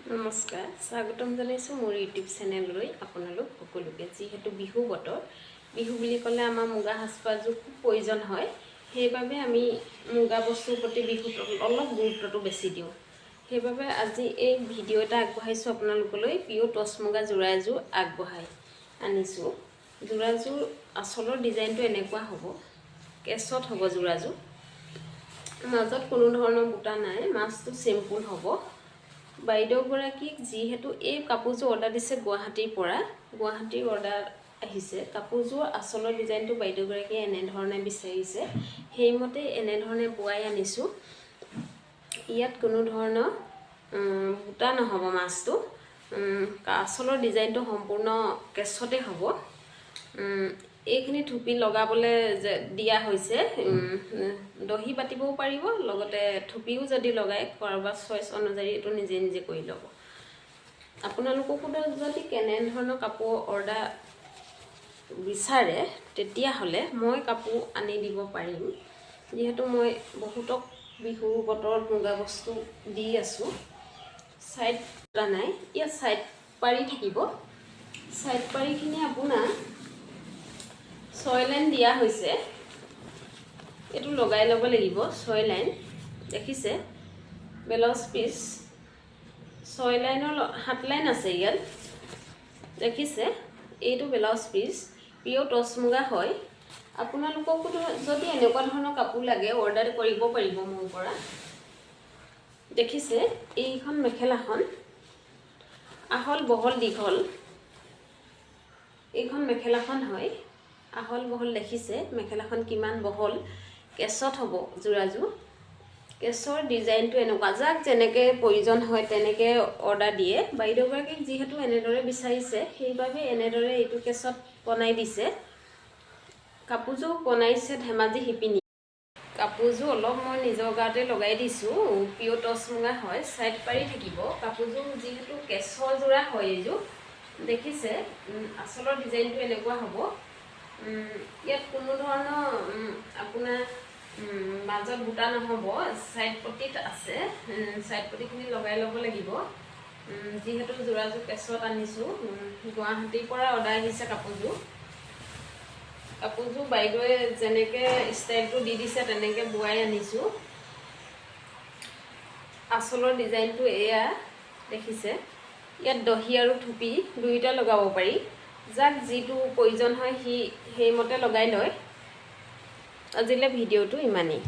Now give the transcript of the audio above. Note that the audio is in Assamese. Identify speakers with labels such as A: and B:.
A: নমস্কাৰ স্বাগতম জনাইছোঁ মোৰ ইউটিউব চেনেললৈ আপোনালোক সকলোকে। যিহেতু বিহু বতৰ, বিহু বুলি ক'লে আমাৰ মুগা সাজপাৰযোৰ খুব প্ৰয়োজন হয়। সেইবাবে আমি মুগা বস্তুৰ প্ৰতি বিহুত অলপ গুৰুত্বটো বেছি দিওঁ। সেইবাবে আজি এই ভিডিঅ' এটা আগবঢ়াইছোঁ আপোনালোকলৈ। পিঅ'ৰ টচ মুগা যোৰা এযোৰ আগবঢ়াই আনিছোঁ। যোৰাযোৰ আচলৰ ডিজাইনটো এনেকুৱা হ'ব, কেছত হ'ব যোৰাযোৰ। মাজত কোনো ধৰণৰ বুটা নাই, মাছটো চিম্পুল হ'ব। বাইদেউগৰাকীক যিহেতু এই কাপোৰযোৰ অৰ্ডাৰ দিছে গুৱাহাটীৰ পৰা, গুৱাহাটীৰ অৰ্ডাৰ আহিছে। কাপোৰযোৰ আচলৰ ডিজাইনটো বাইদেউগৰাকীয়ে এনেধৰণে বিচাৰিছে, সেইমতে এনেধৰণে বোৱাই আনিছোঁ। ইয়াত কোনো ধৰণৰ বুটা নহ'ব মাছটো। আচলৰ ডিজাইনটো সম্পূৰ্ণ কেছতে হ'ব। এইখিনি থুপি লগাবলৈ দিয়া হৈছে। দহি বাতিবও পাৰিব, লগতে থুপিও যদি লগাই কাৰোবাৰ চইচ অনুযায়ী এইটো নিজে নিজে কৰি ল'ব। আপোনালোককো যদি কেনেধৰণৰ কাপোৰ অৰ্ডাৰ বিচাৰে তেতিয়াহ'লে মই কাপোৰ আনি দিব পাৰিম। যিহেতু মই বহুতক বিহুৰ বতৰত মুগা বস্তু দি আছোঁ। ছাইড নাই, ইয়াত ছাইড পাৰি থাকিব। ছাইড পাৰিখিনি আপোনাৰ 6 লাইন দিয়া হৈছে। এইটো লগাই ল'ব লাগিব 6 লাইন। দেখিছে ব্লাউজ পিচ 6 লাইনৰ 7 লাইন আছে ইয়াত। দেখিছে এইটো ব্লাউজ পিচ পিঅ'ৰ টচ মুগা হয়। আপোনালোককো যদি এনেকুৱা ধৰণৰ কাপোৰ লাগে অৰ্ডাৰ কৰিব পাৰিব মোৰ পৰা। দেখিছে এইখন মেখেলাখন আহল বহল দীঘল। এইখন মেখেলাখন হয় আহল বহল। দেখিছে মেখেলাখন কিমান বহল। কেছত হ'ব যোৰাযোৰ। কেছৰ ডিজাইনটো এনেকুৱা, যাক যেনেকৈ প্ৰয়োজন হয় তেনেকৈ অৰ্ডাৰ দিয়ে। বাইদেউগৰাকীক যিহেতু এনেদৰে বিচাৰিছে সেইবাবে এনেদৰে এইটো কেছত বনাই দিছে। কাপোৰযোৰ বনাইছে ধেমাজি শিপিনী। কাপোৰযোৰ অলপ মই নিজৰ গাতে লগাই দিছোঁ। পিঅ'ৰ টচ মুগা হয়, ছাইড পাৰি থাকিব। কাপোৰযোৰ যিহেতু কেছৰ যোৰা হয় এইযোৰ। দেখিছে আচলৰ ডিজাইনটো এনেকুৱা হ'ব। ইয়াত কোনো ধৰণৰ আপোনাৰ মাজত বুটা নহ'ব, ছাইড পটিত আছে। ছাইড পটিখিনি লগাই ল'ব লাগিব। যিহেতু যোৰাযোৰ কেছত আনিছোঁ, গুৱাহাটীৰ পৰা অৰ্ডাৰ আহিছে কাপোৰযোৰ। কাপোৰযোৰ বাইদেৱে যেনেকৈ ষ্টাইলটো দি দিছে তেনেকৈ বোৱাই আনিছোঁ। আচলৰ ডিজাইনটো এয়া দেখিছে। ইয়াত দহি আৰু থুপি দুয়োটা লগাব পাৰি। যাক যিটো প্ৰয়োজন হয় সেইমতে লগাই লয়। আজিলৈ ভিডিঅ'টো ইমানেই।